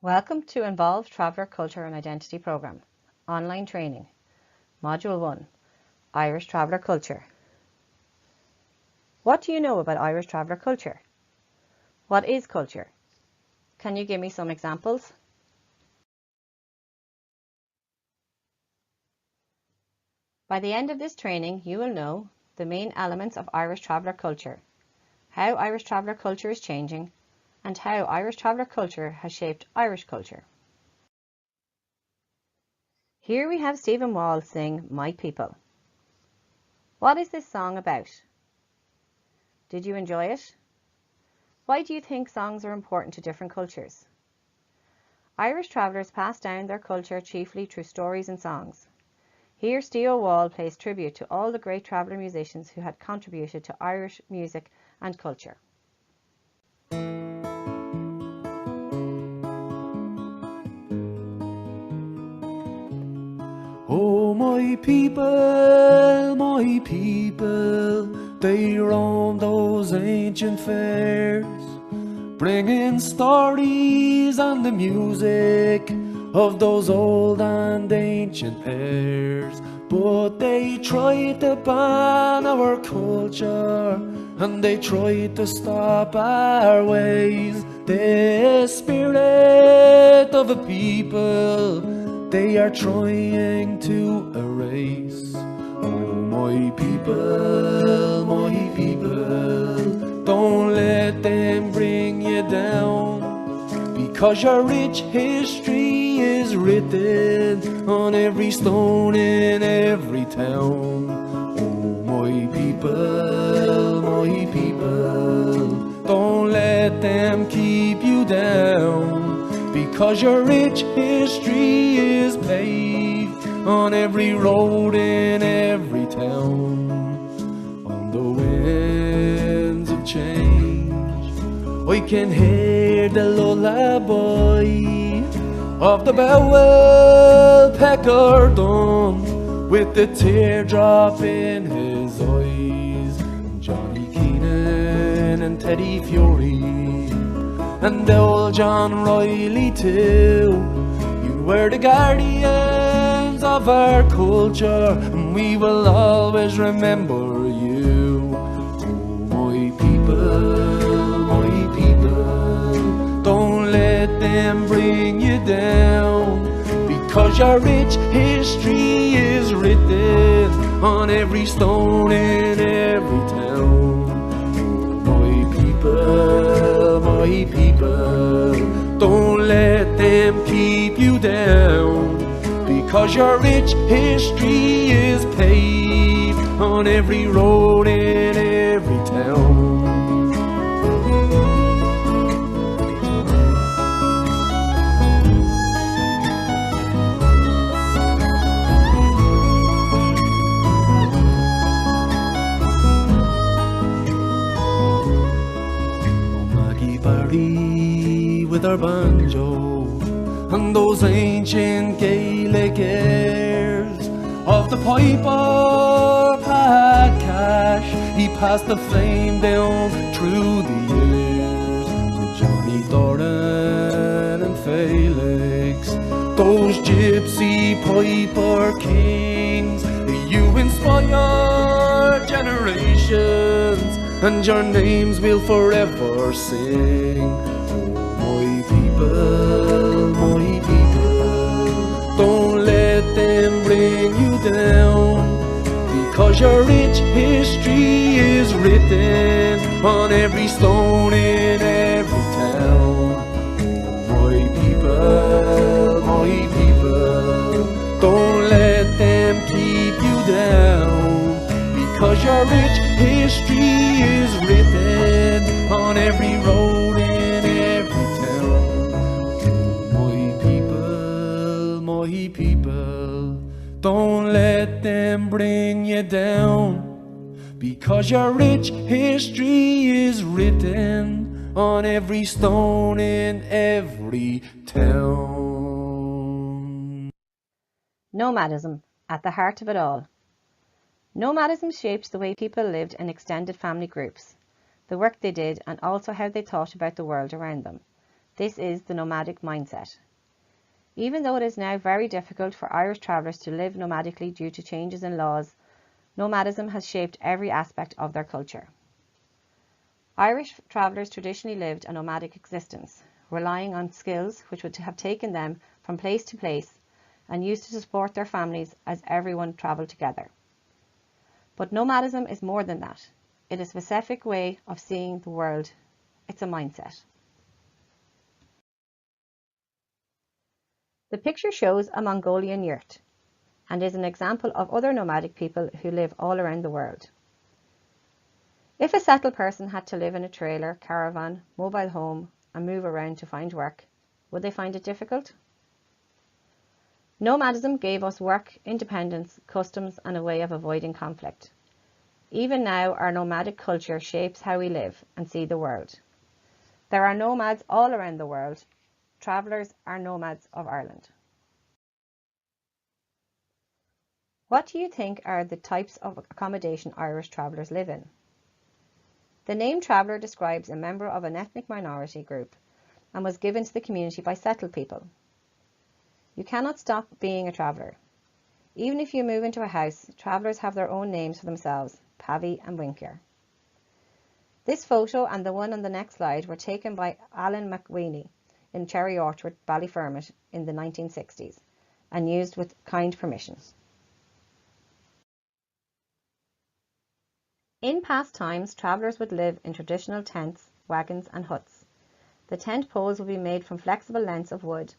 Welcome to Involved Traveller Culture and Identity Programme, Online Training, Module 1, Irish Traveller Culture. What do you know about Irish Traveller Culture? What is culture? Can you give me some examples? By the end of this training, you will know the main elements of Irish Traveller Culture, how Irish Traveller Culture is changing, and how Irish Traveller Culture has shaped Irish culture. Here we have Stephen Wall sing My People. What is this song about? Did you enjoy it? Why do you think songs are important to different cultures? Irish travellers pass down their culture chiefly through stories and songs. Here Steve Wall pays tribute to all the great traveller musicians who had contributed to Irish music and culture. Oh, my people, they roam those ancient fairs, bringing stories and the music of those old and ancient pairs. But they tried to ban our culture, and they tried to stop our ways. The spirit of a people they are trying to erase. Oh, my people, don't let them bring you down, because your rich history is written on every stone in every town. Oh, my people, don't let them keep you down, because your rich history is paved on every road in every town. On the winds of change, I can hear the lullaby of the Bowell Peckerdon with the teardrop in his eyes. Johnny Keenan and Teddy Fury and old John Riley too. You were the guardians of our culture, and we will always remember you. Oh, my people, don't let them bring you down, because your rich history is written on every stone in every town. My people, don't let them keep you down, because your rich history is paved on every road in every town. With our banjo and those ancient Gaelic airs of the piper Pat Cash, he passed the flame down through the years. With Johnny Doran and Felix, those gypsy piper kings, you inspire generations, and your names we'll forever sing. My people, don't let them bring you down, because your rich history is written on every stone in every town. My people, don't let them keep you down, because your rich history is written on every road in every town. My people, don't let them bring you down, because your rich history is written on every stone in every town. Nomadism, at the heart of it all. Nomadism shaped the way people lived in extended family groups, the work they did, and also how they thought about the world around them. This is the nomadic mindset. Even though it is now very difficult for Irish travellers to live nomadically due to changes in laws, nomadism has shaped every aspect of their culture. Irish travellers traditionally lived a nomadic existence, relying on skills which would have taken them from place to place and used to support their families as everyone travelled together. But nomadism is more than that. It is a specific way of seeing the world. It's a mindset. The picture shows a Mongolian yurt and is an example of other nomadic people who live all around the world. If a settled person had to live in a trailer, caravan, mobile home and move around to find work, would they find it difficult? Nomadism gave us work, independence, customs and a way of avoiding conflict. Even now, our nomadic culture shapes how we live and see the world. There are nomads all around the world. Travellers are nomads of Ireland. What do you think are the types of accommodation Irish travellers live in? The name traveller describes a member of an ethnic minority group and was given to the community by settled people. You cannot stop being a traveller. Even if you move into a house, travellers have their own names for themselves, Pavy and Winker. This photo and the one on the next slide were taken by Alan McWeeny in Cherry Orchard, Ballyfermot in the 1960s and used with kind permission. In past times, travellers would live in traditional tents, wagons and huts. The tent poles would be made from flexible lengths of wood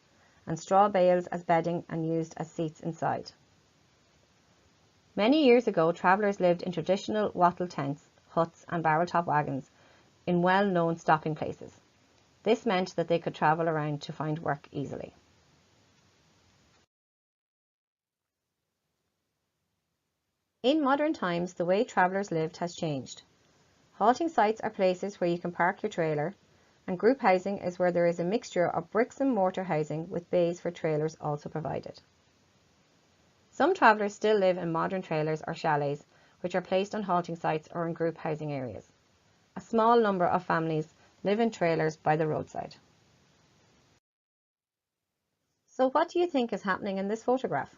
and straw bales as bedding and used as seats inside. Many years ago, travellers lived in traditional wattle tents, huts and barrel-top wagons in well-known stopping places. This meant that they could travel around to find work easily. In modern times, the way travellers lived has changed. Halting sites are places where you can park your trailer, and group housing is where there is a mixture of bricks and mortar housing with bays for trailers also provided. Some travellers still live in modern trailers or chalets, which are placed on halting sites or in group housing areas. A small number of families live in trailers by the roadside. So what do you think is happening in this photograph?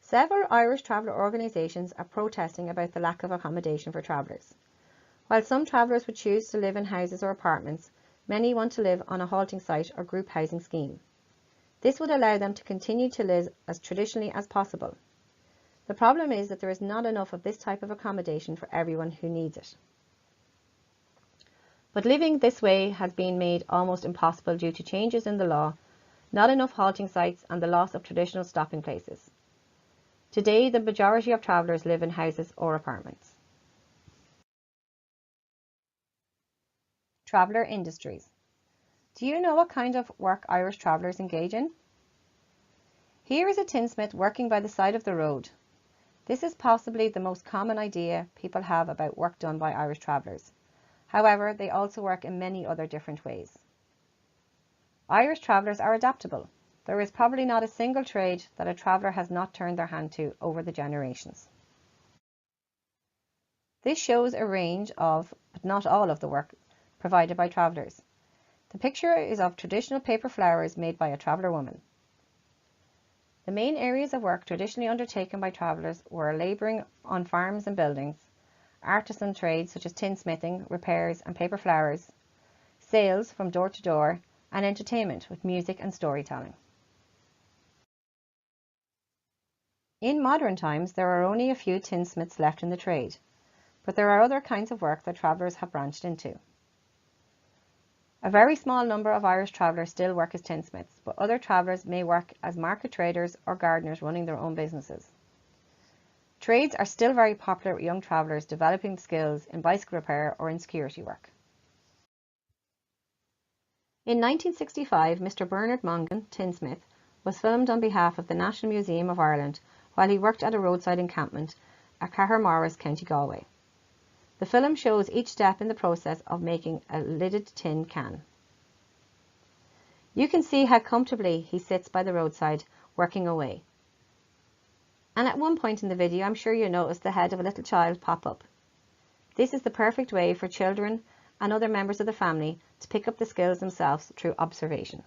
Several Irish traveller organisations are protesting about the lack of accommodation for travellers. While some travellers would choose to live in houses or apartments, many want to live on a halting site or group housing scheme. This would allow them to continue to live as traditionally as possible. The problem is that there is not enough of this type of accommodation for everyone who needs it. But living this way has been made almost impossible due to changes in the law, not enough halting sites and the loss of traditional stopping places. Today, the majority of travellers live in houses or apartments. Traveller industries. Do you know what kind of work Irish travellers engage in? Here is a tinsmith working by the side of the road. This is possibly the most common idea people have about work done by Irish travellers. However, they also work in many other different ways. Irish travellers are adaptable. There is probably not a single trade that a traveller has not turned their hand to over the generations. This shows a range of, but not all of the work provided by travellers. The picture is of traditional paper flowers made by a traveller woman. The main areas of work traditionally undertaken by travellers were labouring on farms and buildings, artisan trades such as tinsmithing, repairs and paper flowers, sales from door to door, and entertainment with music and storytelling. In modern times, there are only a few tinsmiths left in the trade, but there are other kinds of work that travellers have branched into. A very small number of Irish travellers still work as tinsmiths, but other travellers may work as market traders or gardeners running their own businesses. Trades are still very popular with young travellers developing skills in bicycle repair or in security work. In 1965, Mr. Bernard Mongan, tinsmith, was filmed on behalf of the National Museum of Ireland while he worked at a roadside encampment at Cahermorris, County Galway. The film shows each step in the process of making a lidded tin can. You can see how comfortably he sits by the roadside working away. And at one point in the video, I'm sure you noticed the head of a little child pop up. This is the perfect way for children and other members of the family to pick up the skills themselves through observation.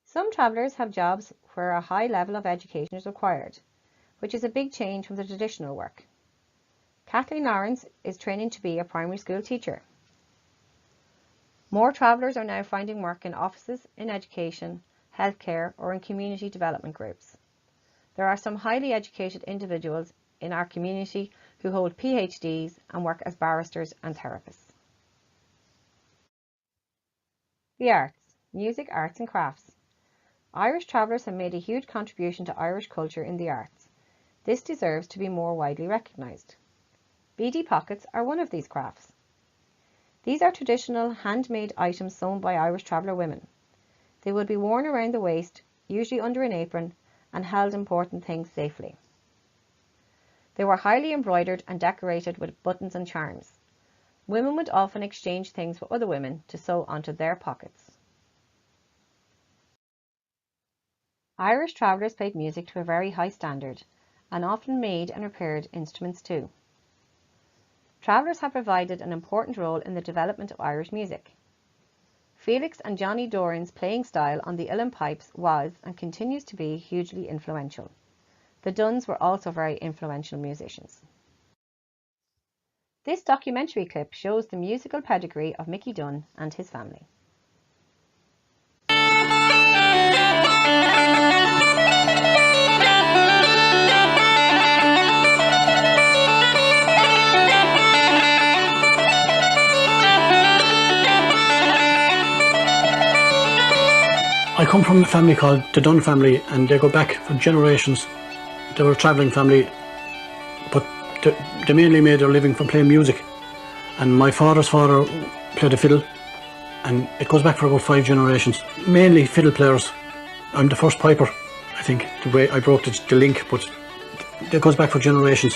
Some travellers have jobs where a high level of education is required, which is a big change from the traditional work. Kathleen Lawrence is training to be a primary school teacher. More travellers are now finding work in offices, in education, healthcare, or in community development groups. There are some highly educated individuals in our community who hold PhDs and work as barristers and therapists. The arts, music, arts and crafts. Irish travellers have made a huge contribution to Irish culture in the arts. This deserves to be more widely recognised. Beady pockets are one of these crafts. These are traditional handmade items sewn by Irish traveller women. They would be worn around the waist, usually under an apron, and held important things safely. They were highly embroidered and decorated with buttons and charms. Women would often exchange things with other women to sew onto their pockets. Irish travellers played music to a very high standard, and often made and repaired instruments too. Travellers have provided an important role in the development of Irish music. Felix and Johnny Doran's playing style on the uilleann pipes was and continues to be hugely influential. The Dunns were also very influential musicians. This documentary clip shows the musical pedigree of Mickey Dunn and his family. I come from a family called the Dunn family, and they go back for generations. They were a travelling family, but they mainly made their living from playing music. And my father's father played the fiddle, and it goes back for about 5 generations. Mainly fiddle players. I'm the first piper, I think, the way I broke the link, but it goes back for generations.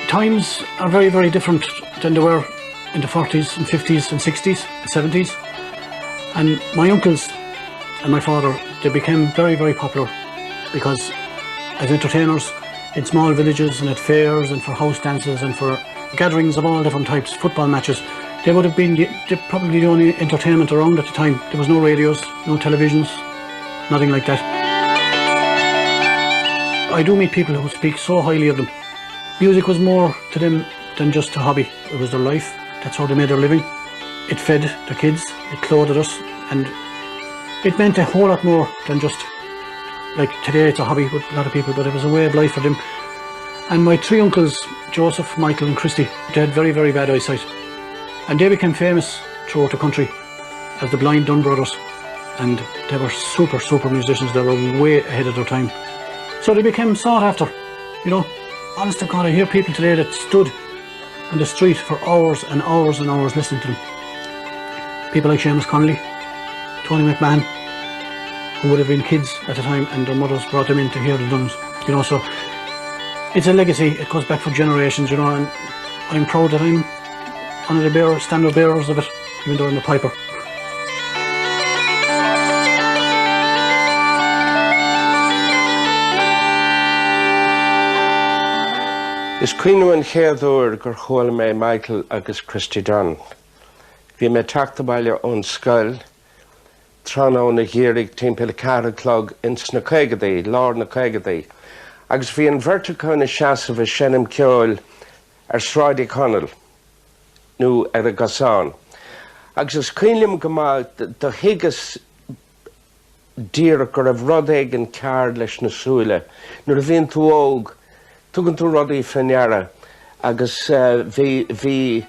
Times are very, very different than they were in the 40s and 50s and 60s and 70s. And my uncles and my father, they became very, very popular because as entertainers in small villages and at fairs and for house dances and for gatherings of all different types, football matches, they would have been probably the only entertainment around at the time. There was no radios, no televisions, nothing like that. I do meet people who speak so highly of them. Music was more to them than just a hobby. It was their life. That's how they made their living. It fed their kids, it clothed us, and it meant a whole lot more than just, like today it's a hobby with a lot of people, but it was a way of life for them. And my 3 uncles, Joseph, Michael and Christy, they had very, very bad eyesight. And they became famous throughout the country as the Blind Dunn Brothers. And they were super, super musicians. They were way ahead of their time. So they became sought after, you know. Honest to God, I hear people today that stood on the street for hours and hours and hours listening to them. People like Seamus Connolly, Tony McMahon, who would have been kids at the time, and their mothers brought them in to hear the drums. You know, so it's a legacy. It goes back for generations. You know, and I'm proud that I'm one of the standard bearers of it, even though I'm the piper. Is cuiine an chéadúir gur chomhail mé Michael agus Christy John. Bhí mé teachta baile ón scoil, tránó na ghéirigh timpeall 4 clog in sna caigadaí, lár na caigadaí. Agus bhí an bhirrteach na seasamh senim ceol ar sráidí Conal, nó ar a gasán. Agus is cuilim go má do higas díreach gur raibh rud éig an ceard leis na súile, nuair a bhíonn tú óg, tugann tú rudaí fanneara, agus bhí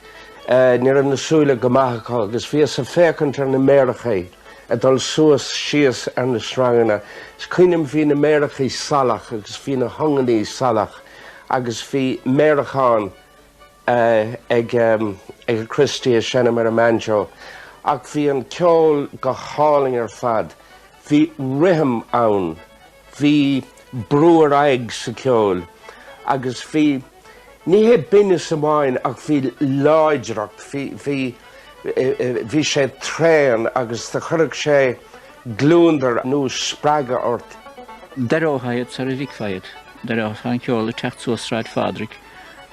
níor an na súile go maithfeá, agus bhí sa fécant ar na méirichaí a dul suas síos ar na sranganna. Is cuinim bhí na méirichaí salach, agus bhí na hanganí salach, agus bhí méirichán ag Christy a sinna mar a manjo. Ach bhí an ceol go háling ar fad. Bhí rithim ann, bhí brúar aig sa ceol, agus bhí ní hé bine sa máin ach bhí láidireacht, bhí sé tréan agus de chuirg sé glúndar nó sppraga ort. Daróthaiad sa a bhíicfaiad, darótha an ceol a techt suasráid fádric,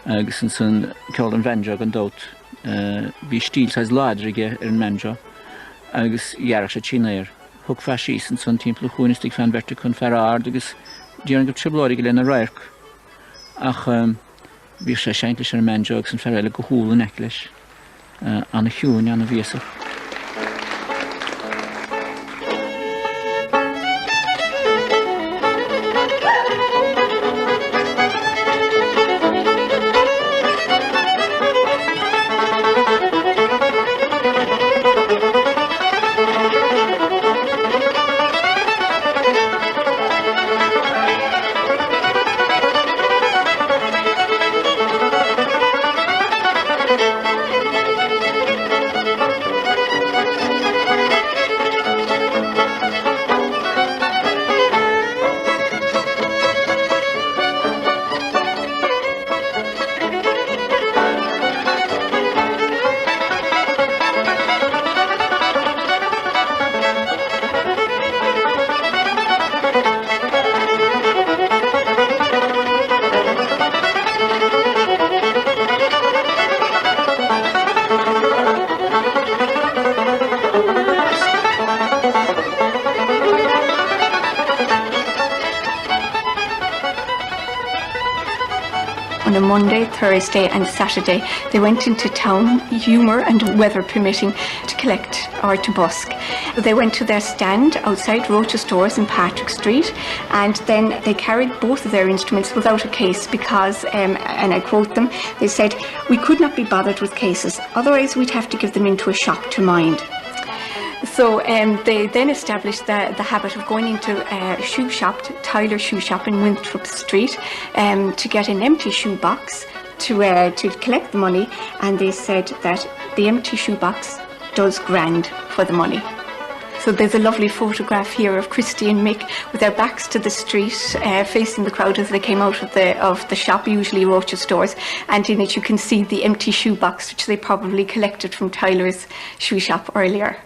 agus an san ceol an bhenjo an dót. Bhí stíl sais láidrige ar an menjo, agus dhearach sé tínéir. Thug feisís an san timppla chuinistigh fan verte chun fear ard, agus díar an go triblóirigh le na rairc. Ach bhí sé seintlis ar an menjo agus an fear eile go húil an eclis an na hiún an na bhíasach. On a Monday, Thursday and Saturday, they went into town, humour and weather permitting, to collect or to busk. They went to their stand outside Rocha Stores in Patrick Street, and then they carried both of their instruments without a case because, and I quote them, they said, "We could not be bothered with cases, otherwise we'd have to give them into a shop to mind." So they then established the habit of going into a shoe shop, Tyler Shoe Shop in Winthrop Street, to get an empty shoe box to collect the money, and they said that the empty shoe box does grand for the money. So there's a lovely photograph here of Christy and Mick with their backs to the street, facing the crowd as they came out of the shop, usually Rocha Stores, and in it you can see the empty shoe box which they probably collected from Tyler's shoe shop earlier.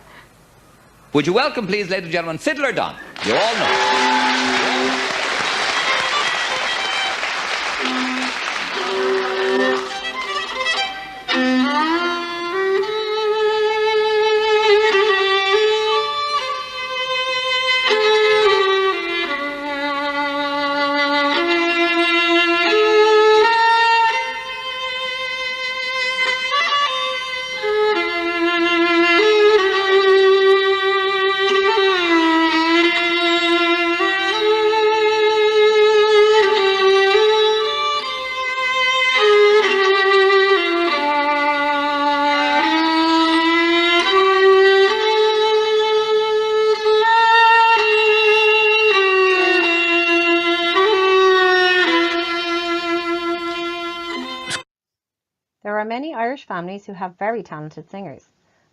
Would you welcome, please, ladies and gentlemen, Fiddler Don? You all know. There are many Irish families who have very talented singers,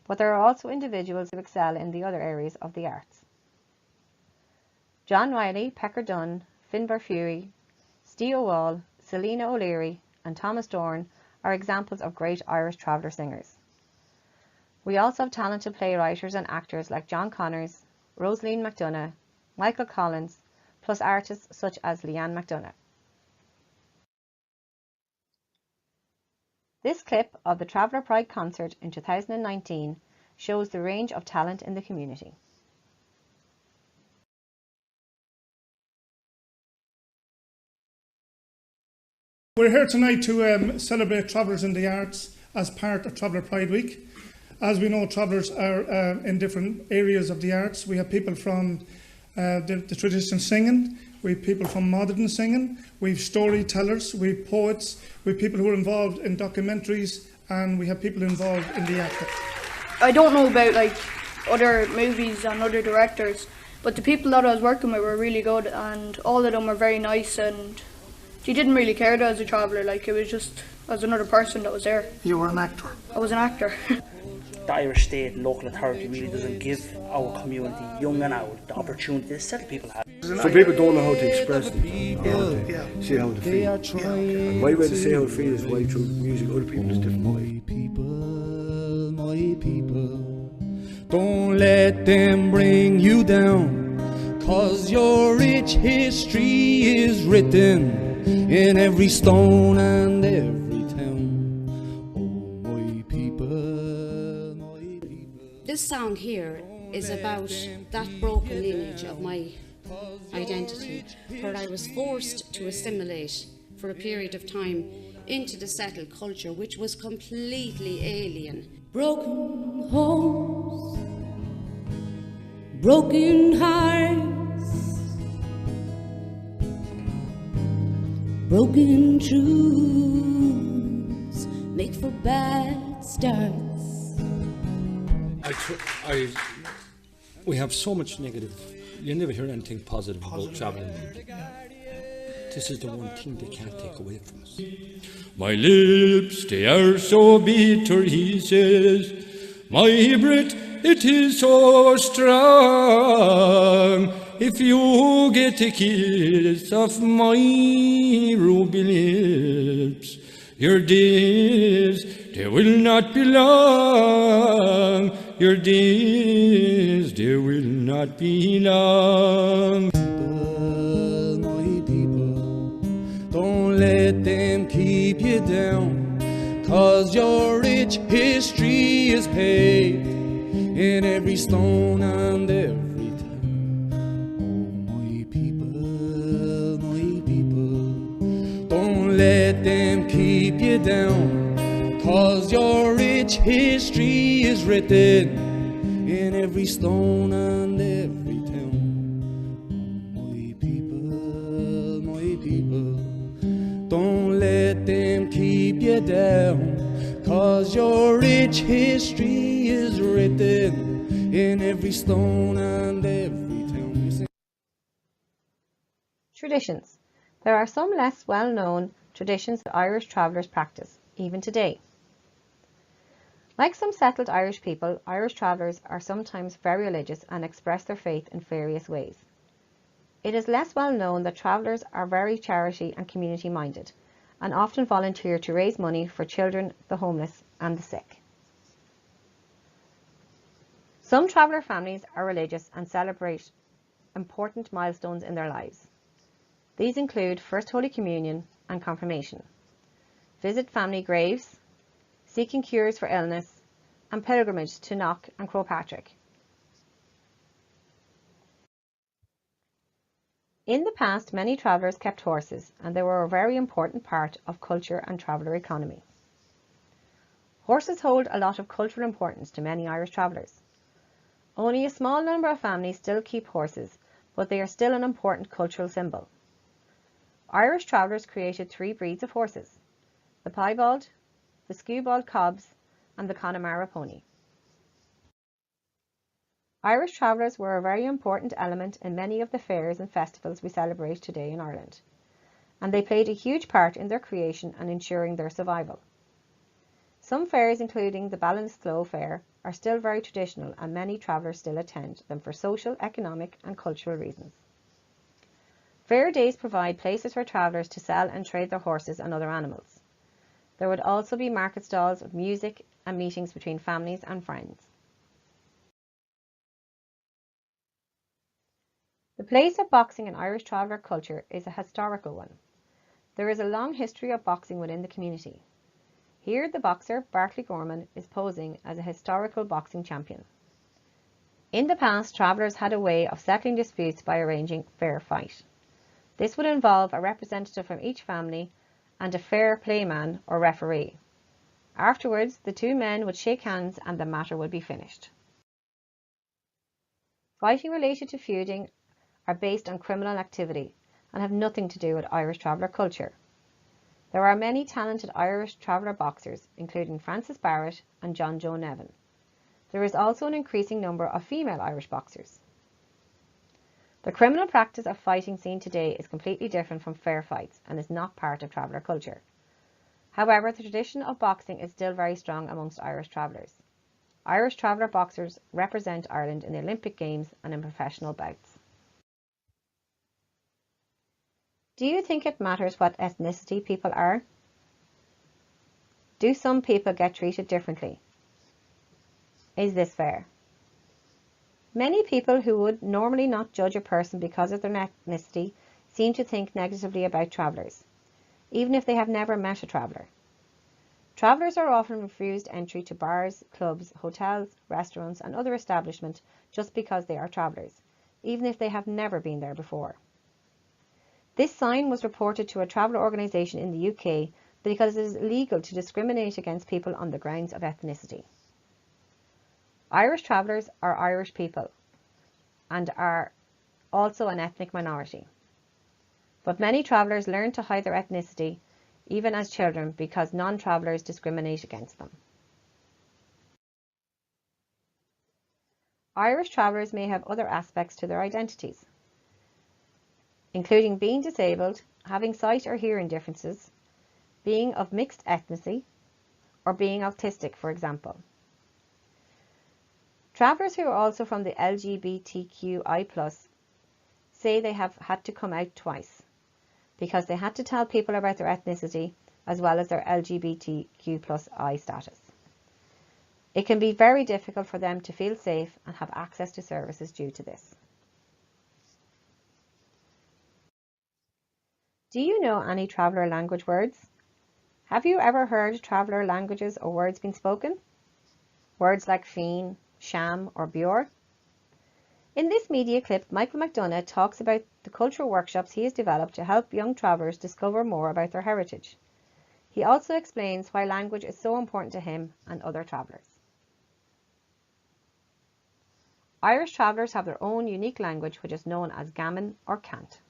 but there are also individuals who excel in the other areas of the arts. John Riley, Pecker Dunn, Finbar Fury, Steve Wall, Selena O'Leary and Thomas Dorn are examples of great Irish traveller singers. We also have talented playwrights and actors like John Connors, Rosaleen McDonagh, Michael Collins, plus artists such as Leanne McDonagh. This clip of the Traveller Pride concert in 2019 shows the range of talent in the community. We're here tonight to celebrate Travellers in the Arts as part of Traveller Pride Week. As we know, travellers are in different areas of the arts. We have people from the traditional singing, we have people from modern singing, we have storytellers, we have poets, we have people who are involved in documentaries, and we have people involved in the acting. I don't know about like other movies and other directors, but the people that I was working with were really good, and all of them were very nice, and she didn't really care that I was a traveller, like it was just as another person that was there. You were an actor? I was an actor. The Irish state and local authority really doesn't give our community, young and old, the opportunity that certain people have. Some people don't know how to express them, say how to feel. And my way to say how to feel is right through music. Other people is different way. My people, don't let them bring you down, 'cause your rich history is written in every stone and every town. Oh, my people, my people. This song here is about that broken lineage of my identity, where I was forced to assimilate for a period of time into the settled culture, which was completely alien. Broken homes, broken hearts, broken truths make for bad starts. We have so much negative. You never hear anything positive about travelling. This is the one thing they can't take away from us. My lips, they are so bitter, he says. My breath, it is so strong. If you get a kiss of my ruby lips, your days, they will not be long. Your days, they will not be long. People, my people, don't let them keep you down, 'cause your rich history is paved in every stone and every town. Oh, my people, don't let them keep you down, 'cause your rich history is written in every stone and every town. My people, don't let them keep you down, 'cause your rich history is written in every stone and every town. Traditions. There are some less well-known traditions that Irish travellers practice, even today. Like some settled Irish people, Irish travellers are sometimes very religious and express their faith in various ways. It is less well known that travellers are very charity and community minded and often volunteer to raise money for children, the homeless and the sick. Some traveller families are religious and celebrate important milestones in their lives. These include First Holy Communion and Confirmation, visit family graves, seeking cures for illness, and pilgrimage to Knock and Croagh Patrick. In the past, many travellers kept horses, and they were a very important part of culture and traveller economy. Horses hold a lot of cultural importance to many Irish travellers. Only a small number of families still keep horses, but they are still an important cultural symbol. Irish travellers created 3 breeds of horses: the piebald, the skewbald cobs and the Connemara pony. Irish travellers were a very important element in many of the fairs and festivals we celebrate today in Ireland, and they played a huge part in their creation and ensuring their survival. Some fairs, including the Ballinasloe Fair, are still very traditional and many travellers still attend them for social, economic and cultural reasons. Fair days provide places for travellers to sell and trade their horses and other animals. There would also be market stalls with music and meetings between families and friends. The place of boxing in Irish traveller culture is a historical one. There is a long history of boxing within the community. Here the boxer, Barclay Gorman, is posing as a historical boxing champion. In the past, travellers had a way of settling disputes by arranging fair fight. This would involve a representative from each family and a fair play man or referee. Afterwards, the two men would shake hands and the matter would be finished. Fighting related to feuding are based on criminal activity and have nothing to do with Irish traveller culture. There are many talented Irish traveller boxers, including Francis Barrett and John Joe Nevin. There is also an increasing number of female Irish boxers. The criminal practice of fighting seen today is completely different from fair fights and is not part of traveller culture. However, the tradition of boxing is still very strong amongst Irish travellers. Irish traveller boxers represent Ireland in the Olympic Games and in professional bouts. Do you think it matters what ethnicity people are? Do some people get treated differently? Is this fair? Many people who would normally not judge a person because of their ethnicity seem to think negatively about travellers, even if they have never met a traveller. Travellers are often refused entry to bars, clubs, hotels, restaurants and other establishments just because they are travellers, even if they have never been there before. This sign was reported to a traveller organisation in the UK because it is illegal to discriminate against people on the grounds of ethnicity. Irish travellers are Irish people and are also an ethnic minority. But many travellers learn to hide their ethnicity even as children because non-travellers discriminate against them. Irish travellers may have other aspects to their identities, including being disabled, having sight or hearing differences, being of mixed ethnicity, or being autistic, for example. Travellers who are also from the LGBTQI+ say they have had to come out twice because they had to tell people about their ethnicity as well as their LGBTQ+I status. It can be very difficult for them to feel safe and have access to services due to this. Do you know any traveller language words? Have you ever heard traveller languages or words being spoken? Words like Fín, Sham or Bure? In this media clip, Michael McDonough talks about the cultural workshops he has developed to help young travellers discover more about their heritage. He also explains why language is so important to him and other travellers. Irish travellers have their own unique language which is known as Gammon or Cant.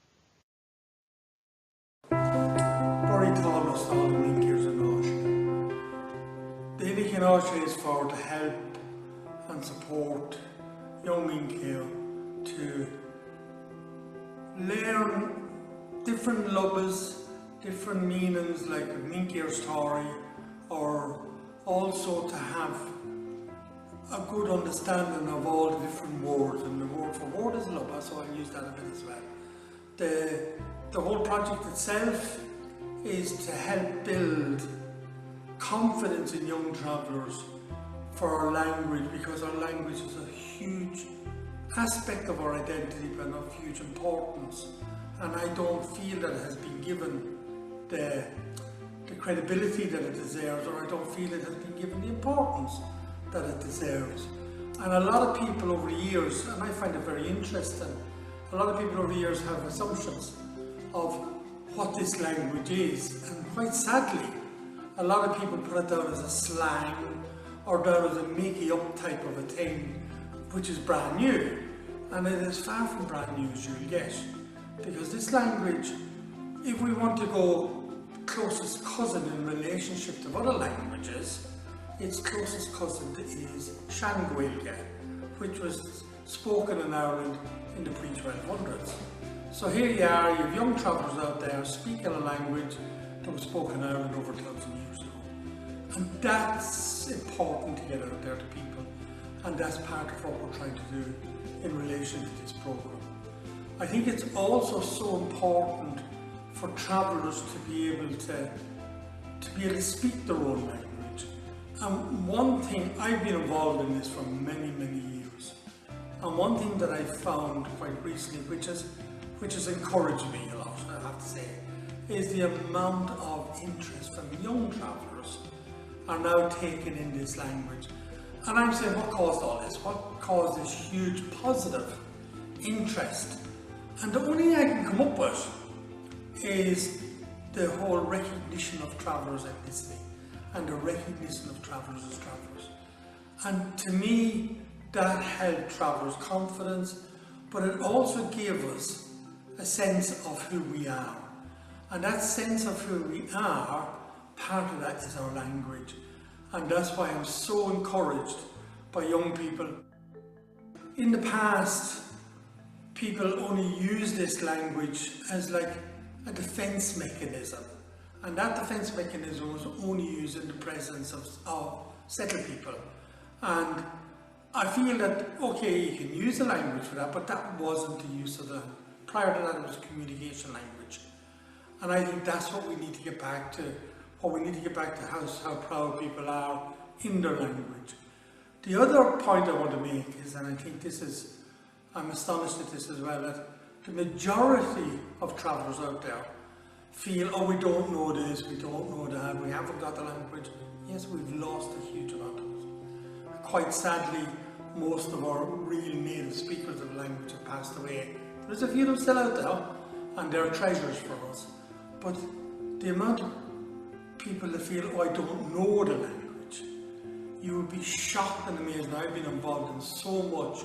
Barry told us all the week years ago. The Innick is for to help and support young Minkiel to learn different lovers, different meanings like a Minkiel story, or also to have a good understanding of all the different words, and the word for word is love, so I'll use that a bit as well. The whole project itself is to help build confidence in young travellers for our language, because our language is a huge aspect of our identity and of huge importance, and I don't feel that it has been given the credibility that it deserves, or I don't feel it has been given the importance that it deserves. And a lot of people over the years, and I find it very interesting, a lot of people over the years have assumptions of what this language is, and quite sadly a lot of people put it down as a slang or down as a makey up type of a thing, which is brand new, and it is far from brand new as you'll get, because this language, if we want to go closest cousin in relationship to other languages, its closest cousin is Shangailge, which was spoken in Ireland in the pre-1200s. So here you are, you have young travellers out there speaking a language that was spoken in Ireland over 1,000 years ago. And that's important to get out there to people, and that's part of what we're trying to do in relation to this programme. I think it's also so important for travellers to be able to speak their own language. And one thing, I've been involved in this for many, many years, and one thing that I found quite recently, which has encouraged me a lot, I have to say, is the amount of interest from young travellers are now taking in this language. And I'm saying, what caused all this? What caused this huge positive interest? And the only thing I can come up with is the whole recognition of travellers' ethnicity and the recognition of travellers as travellers. And to me, that helped travellers' confidence, but it also gave us a sense of who we are. And that sense of who we are, part of that is our language. And that's why I'm so encouraged by young people. In the past, people only use this language as like a defense mechanism. And that defense mechanism was only used in the presence of settled people. And I feel that, okay, you can use the language for that, but that wasn't the use of the, prior to that it was communication language. And I think that's what we need to get back to, how proud people are in their language. The other point I want to make is, and I think this is, I'm astonished at this as well, that the majority of travellers out there feel, oh, we don't know this, we don't know that, we haven't got the language. Yes, we've lost a huge amount of it. Quite sadly, most of our real native speakers of the language have passed away. There's a few of them still out there, and they're treasures for us. But the amount of people that feel, oh, I don't know the language, you would be shocked and amazed. Now, I've been involved in so much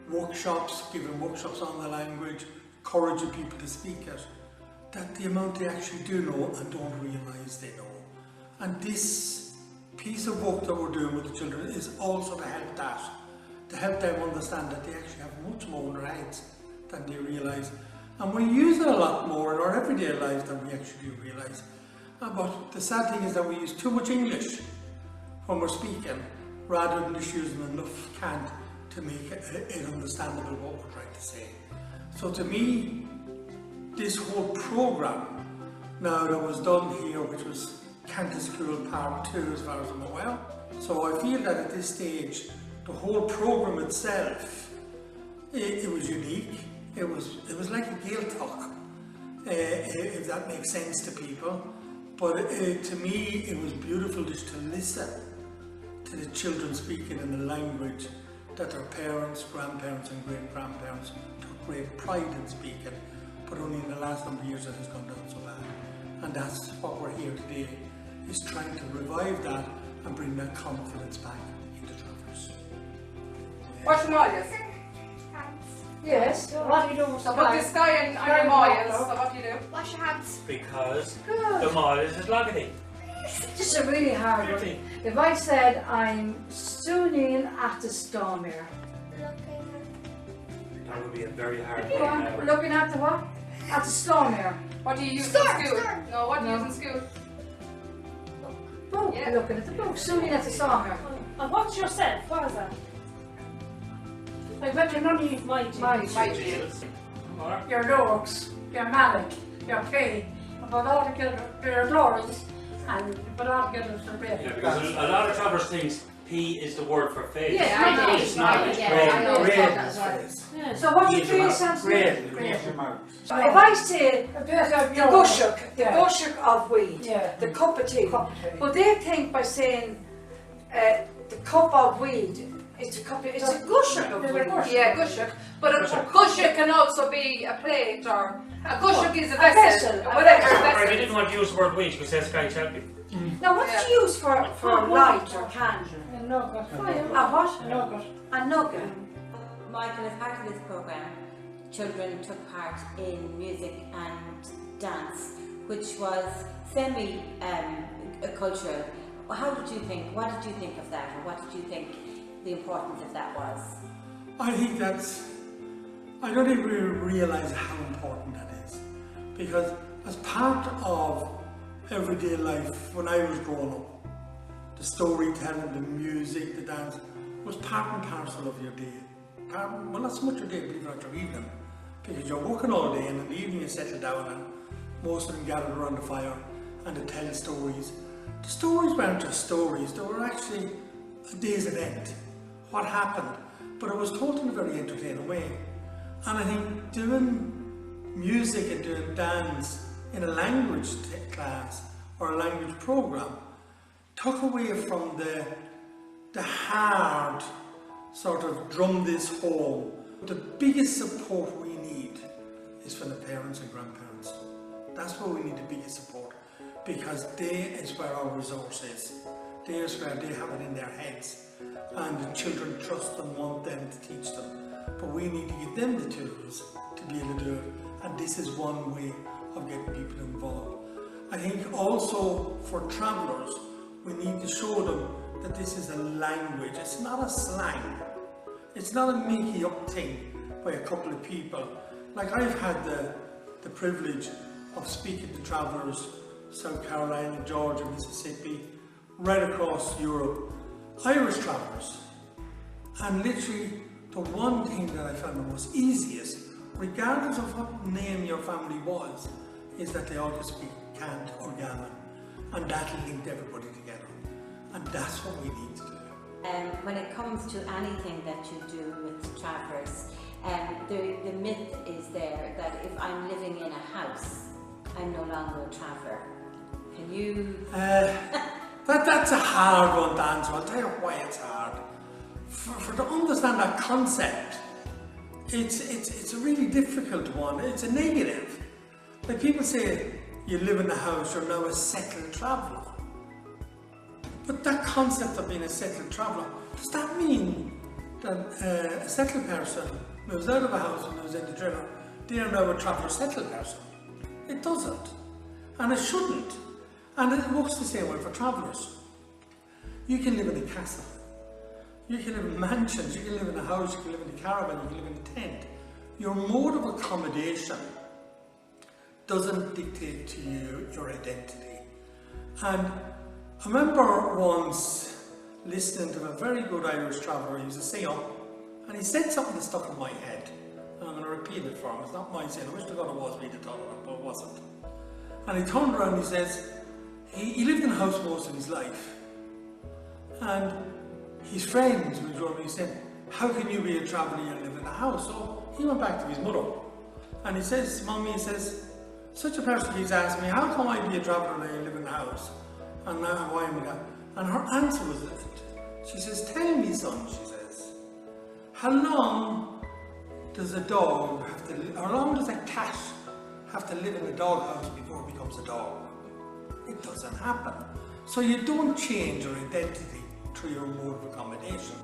workshops, giving workshops on the language, encouraging people to speak it, that the amount they actually do know and don't realise they know. And this piece of work that we're doing with the children is also to help that, to help them understand that they actually have much more in their heads than they realise. And we use it a lot more in our everyday lives than we actually do realise. But the sad thing is that we use too much English when we're speaking, rather than just using enough cant to make it understandable what we're trying to say. So to me, this whole programme now that was done here, which was Cantor School Part 2 as far as I'm aware. So I feel that at this stage, the whole programme itself, it was unique. It was like a Gaeltacht, if that makes sense to people. But to me, it was beautiful just to listen to the children speaking in the language that their parents, grandparents and great-grandparents took great pride in speaking. But only in the last number of years it has gone down so bad. And that's what we're here today, is trying to revive that and bring that confidence back into travellers. What's your miles? Yes. What do you do with the miles? Put this guy in your miles, so what do you do? Wash your hands. Because the miles is Lagany. This is a really hard one. If I said I'm stewing at the Stormere. That would be a very hard Go on, one. we're looking at the what? At the Stormere. What do you use in school? No, what do you use in school? Book. Yeah. Looking at the book. Stewing at the Stormere. And what's yourself? What is that? Like when you're not even my jeans. Your Lords, your Malik, your Kay, but all together, your Lords, and but all together for the Yeah, because a lot of travellers think P is the word for face. Yeah, I know. It's not. It's red. So what do you do sense? If I say the gushuk of weed, the cup of tea, but they think by saying the cup of weed, it's a gushuk of weed. Yeah, gushuk. But a gushuk can also be a plate, or a gushuk is a vessel, whatever. I didn't want to use the word weed because that's kind of happy. Now what's used for light or candle? A nugget. A what? A nugget. A nugget. Michael, as part of this programme, children took part in music and dance, which was semi-cultural. How did you think? What did you think of that, or what did you think the importance of that was? I think I don't even realise how important that is, because as part of everyday life when I was growing up, the storytelling, the music, the dance was part and parcel of your day. Well, not so much your day, believe it or not, your evening. Because you're working all day and in the evening you settle down and most of them gathered around the fire and they tell stories. The stories weren't just stories, they were actually a day's event, what happened, but it was told in a very entertaining way. And I think doing music and doing dance in a language class or a language program took away from the hard sort of drum this home. The biggest support we need is from the parents and grandparents. That's where we need the biggest support, because they is where our resource is. They is where they have it in their heads and the children trust and want them to teach them. But we need to give them the tools to be able to do it, and this is one way of getting people involved. I think also for travellers, we need to show them that this is a language, it's not a slang. It's not a making up thing by a couple of people. Like I've had the privilege of speaking to travellers, South Carolina, Georgia, Mississippi, right across Europe, Irish travellers. And literally the one thing that I found the most easiest, regardless of what name your family was, is that they all just speak Cant or Gammon. And that linked everybody together. And that's what we need to do. When it comes to anything that you do with travellers, the myth is there that if I'm living in a house, I'm no longer a traveller. Can you... That's a hard one to answer. I'll tell you why it's hard. For to understand that concept, it's a really difficult one. It's a negative. Like people say, you live in a house, you're now a settled traveller. But that concept of being a settled traveller, does that mean that a settled person moves out of a house and moves into dinner, they are now a traveller settled person? It doesn't. And it shouldn't. And it works the same way for travellers. You can live in a castle. You can live in mansions, you can live in a house, you can live in a caravan, you can live in a tent. Your mode of accommodation doesn't dictate to you your identity. And I remember once listening to a very good Irish traveller, he was a singer, and he said something that stuck in my head. And I'm going to repeat it for him, it's not my saying, I wish to God it was me that thought of it, but it wasn't. And he turned around and he says, he lived in a house most of his life. And his friends would go to me and said, how can you be a traveller and live in a house? So he went back to his mother. And he says, Mommy, he says, such a person keeps asking me, how come I be a traveller and I live in a house? And now why am I that? And her answer was different. She says, tell me, son, she says, how long does a dog have to live, how long does a cat have to live in a doghouse before it becomes a dog? It doesn't happen. So you don't change your identity through your mode of accommodation.